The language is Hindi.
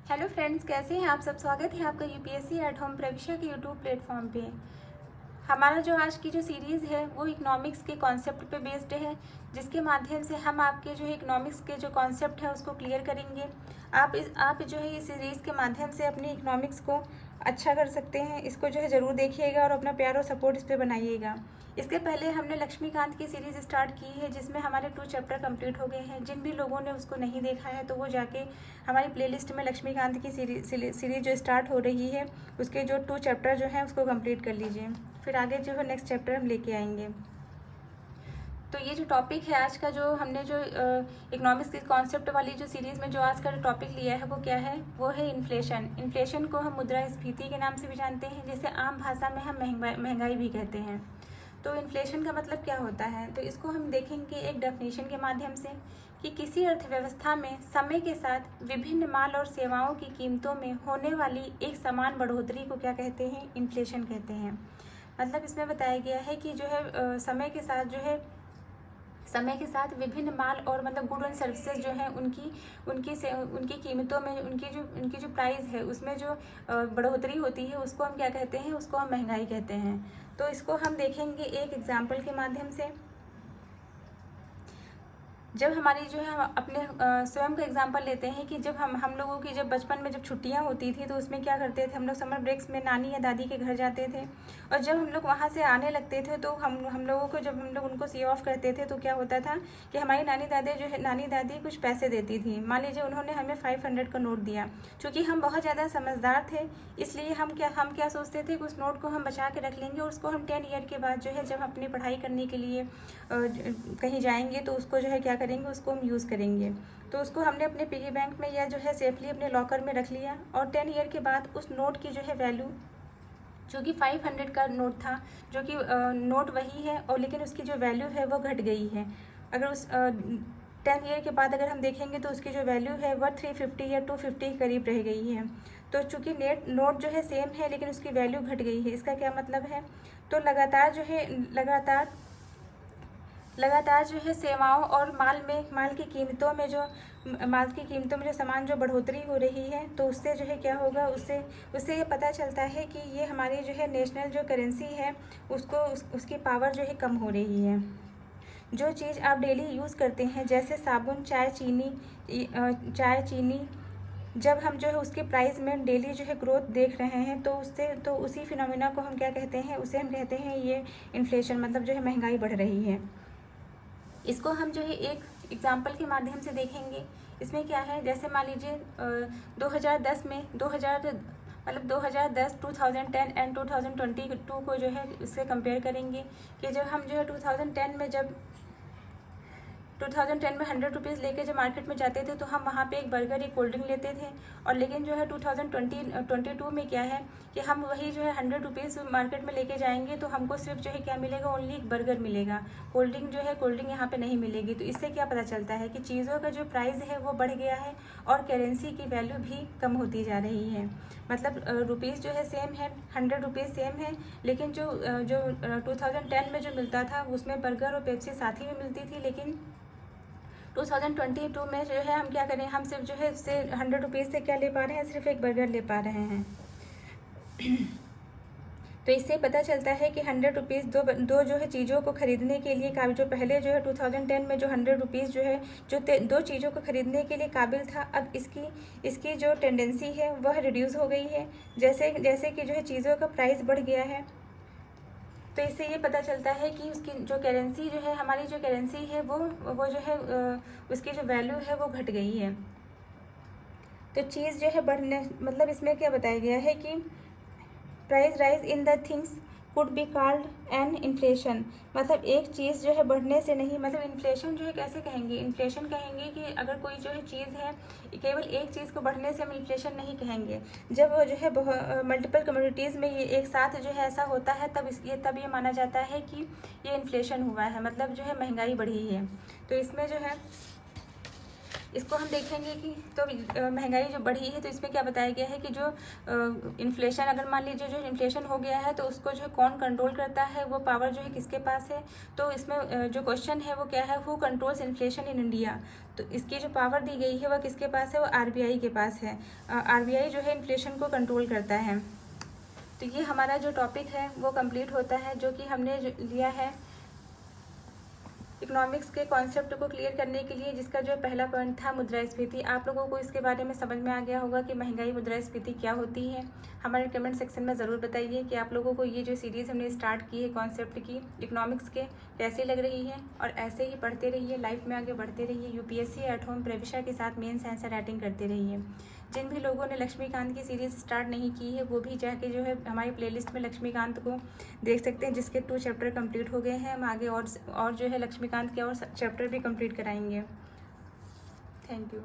हेलो फ्रेंड्स, कैसे हैं आप सब। स्वागत है आपका यूपीएससी एट होम प्रवीक्षा के यूट्यूब प्लेटफॉर्म पे। हमारा जो आज की जो सीरीज़ है वो इकोनॉमिक्स के कॉन्सेप्ट पे बेस्ड है, जिसके माध्यम से हम आपके जो इकोनॉमिक्स के जो कॉन्सेप्ट है उसको क्लियर करेंगे। आप जो है इस सीरीज़ के माध्यम से अपनी इकोनॉमिक्स को अच्छा कर सकते हैं। इसको जो है ज़रूर देखिएगा और अपना प्यार और सपोर्ट इस पर बनाइएगा। इसके पहले हमने लक्ष्मीकांत की सीरीज़ स्टार्ट की है, जिसमें हमारे 2 चैप्टर कंप्लीट हो गए हैं। जिन भी लोगों ने उसको नहीं देखा है तो वो जाके हमारी प्लेलिस्ट में लक्ष्मीकांत की सीरीज़ जो स्टार्ट हो रही है उसके जो 2 चैप्टर जो हैं उसको कंप्लीट कर लीजिए। फिर आगे जो है नेक्स्ट चैप्टर हम लेके आएंगे। तो ये जो टॉपिक है आज का, जो हमने जो इकोनॉमिक्स की कॉन्सेप्ट वाली जो सीरीज़ में जो आज का टॉपिक लिया है वो क्या है, वो है इन्फ्लेशन। इन्फ्लेशन को हम मुद्रास्फीति के नाम से भी जानते हैं, जिसे आम भाषा में हम महंगाई भी कहते हैं। तो इन्फ्लेशन का मतलब क्या होता है, तो इसको हम देखेंगे एक डेफिनेशन के माध्यम से कि किसी अर्थव्यवस्था में समय के साथ विभिन्न माल और सेवाओं की कीमतों में होने वाली एक समान बढ़ोतरी को क्या कहते हैं, इन्फ्लेशन कहते हैं। मतलब इसमें बताया गया है कि जो है समय के साथ विभिन्न माल और मतलब गुड एंड सर्विसेज जो है उनकी कीमतों में उनकी जो प्राइस है उसमें जो बढ़ोतरी होती है उसको हम क्या कहते हैं, उसको हम महंगाई कहते हैं। तो इसको हम देखेंगे एक एग्जाम्पल के माध्यम से। जब हमारी जो है हम अपने स्वयं का एग्जांपल लेते हैं कि जब हम लोगों की जब बचपन में जब छुट्टियां होती थी तो उसमें क्या करते थे, हम लोग समर ब्रेक्स में नानी या दादी के घर जाते थे। और जब हम लोग वहाँ से आने लगते थे तो हम लोगों को जब हम लोग उनको सी ऑफ करते थे तो क्या होता था कि हमारी नानी दादी कुछ पैसे देती थी। मान लीजिए उन्होंने हमें 500 का नोट दिया। चूँकि हम बहुत ज़्यादा समझदार थे इसलिए हम क्या सोचते थे कि उस नोट को हम बचा के रख लेंगे और उसको हम 10 ईयर के बाद जो है जब अपनी पढ़ाई करने के लिए कहीं जाएंगे तो उसको जो है क्या करेंगे, उसको हम यूज़ करेंगे। तो उसको हमने अपने पिगी बैंक में या जो है सेफली अपने लॉकर में रख लिया और 10 ईयर के बाद उस नोट की जो है वैल्यू, जो कि 500 का नोट था, जो कि नोट वही है और लेकिन उसकी जो वैल्यू है वो घट गई है। अगर उस 10 ईयर के बाद अगर हम देखेंगे तो उसकी जो वैल्यू है वह 350 या 250 के करीब रह गई है। तो चूँकि नोट जो है सेम है लेकिन उसकी वैल्यू घट गई है। इसका क्या मतलब है, तो लगातार जो है सेवाओं और माल की कीमतों में जो सामान जो बढ़ोतरी हो रही है तो उससे जो है क्या होगा, उससे ये पता चलता है कि ये हमारी जो है नेशनल जो करेंसी है उसकी पावर जो है कम हो रही है। जो चीज़ आप डेली यूज़ करते हैं जैसे साबुन, चाय, चीनी, जब हम जो है उसके प्राइस में डेली जो है ग्रोथ देख रहे हैं तो उसी फिनोमिना को हम क्या कहते हैं, उसे हम कहते हैं ये इन्फ्लेशन, मतलब जो है महंगाई बढ़ रही है। इसको हम जो है एक एग्जाम्पल के माध्यम से देखेंगे। इसमें क्या है, जैसे मान लीजिए 2010 में 2010, 2010 एंड 2022 को जो है इससे कंपेयर करेंगे कि जब हम जो है 2010 में 100 रुपीज़ लेके जब मार्केट में जाते थे तो हम वहाँ पे एक बर्गर, एक कोल्ड ड्रिंक लेते थे। और लेकिन जो है 2022 में क्या है कि हम वही जो है 100 रुपीज़ मार्केट में लेके जाएंगे तो हमको सिर्फ जो है क्या मिलेगा, ओनली एक बर्गर मिलेगा। कोल्ड ड्रिंक यहाँ पे नहीं मिलेगी। तो इससे क्या पता चलता है कि चीज़ों का जो प्राइस है वो बढ़ गया है और करेंसी की वैल्यू भी कम होती जा रही है। मतलब रुपीज़ जो है सेम है, 100 रुपीज़ सेम है, लेकिन जो 2010 में जो मिलता था उसमें बर्गर और पेप्सी साथ ही में मिलती थी, लेकिन 2022 में जो है हम क्या करें, हम सिर्फ जो है इससे 100 रुपीज़ से क्या ले पा रहे हैं, सिर्फ एक बर्गर ले पा रहे हैं। तो इससे पता चलता है कि 100 रुपीज़ दो जो है चीज़ों को खरीदने के लिए काबिल, जो पहले जो है 2010 में जो 100 रुपीज़ जो है जो दो चीज़ों को खरीदने के लिए काबिल था, अब इसकी जो टेंडेंसी है वह रिड्यूस हो गई है, जैसे कि जो है चीज़ों का प्राइस बढ़ गया है। तो इससे ये पता चलता है कि उसकी जो करेंसी जो है, हमारी जो करेंसी है वो जो है उसकी जो वैल्यू है वो घट गई है। तो चीज़ जो है बढ़ने, मतलब इसमें क्या बताया गया है कि price rise in the things could be called an inflation. मतलब एक चीज़ जो है बढ़ने से नहीं, मतलब इन्फ्लेशन जो है कैसे कहेंगे, इन्फ्लेशन कहेंगे कि अगर कोई जो है चीज़ है, केवल एक चीज़ को बढ़ने से हम इन्फ्लेशन नहीं कहेंगे। जब वो जो है मल्टीपल कम्युनिटीज़ में ये एक साथ जो है ऐसा होता है तब ये माना जाता है कि ये इन्फ्लेशन हुआ है, मतलब जो है महंगाई बढ़ी है। तो इसमें जो है इसको हम देखेंगे कि तो महंगाई जो बढ़ी है तो इसमें क्या बताया गया है कि जो इन्फ्लेशन, अगर मान लीजिए जो इन्फ्लेशन हो गया है तो उसको जो कौन कंट्रोल करता है, वो पावर जो है किसके पास है। तो इसमें जो क्वेश्चन है वो क्या है, who controls inflation in India. तो इसकी जो पावर दी गई है वह किसके पास है, वो RBI के पास है। RBI जो है इन्फ्लेशन को कंट्रोल करता है। तो ये हमारा जो टॉपिक है वो कंप्लीट होता है, जो कि हमने लिया है इकोनॉमिक्स के कॉन्सेप्ट को क्लियर करने के लिए, जिसका जो पहला पॉइंट था मुद्रास्फीति। आप लोगों को इसके बारे में समझ में आ गया होगा कि महंगाई, मुद्रास्फीति क्या होती है। हमारे कमेंट सेक्शन में ज़रूर बताइए कि आप लोगों को ये जो सीरीज़ हमने स्टार्ट की है कॉन्सेप्ट की इकोनॉमिक्स के, कैसी लग रही है। और ऐसे ही पढ़ते रहिए, लाइफ में आगे बढ़ते रहिए। UPSC एट होम प्रविशा के साथ मेंस आंसर राइटिंग करते रहिए। जिन भी लोगों ने लक्ष्मीकांत की सीरीज़ स्टार्ट नहीं की है वो भी जाके जो है हमारी प्लेलिस्ट में लक्ष्मीकांत को देख सकते हैं, जिसके 2 चैप्टर कंप्लीट हो गए हैं। हम आगे और जो है लक्ष्मीकांत के और चैप्टर भी कंप्लीट कराएंगे। Thank you.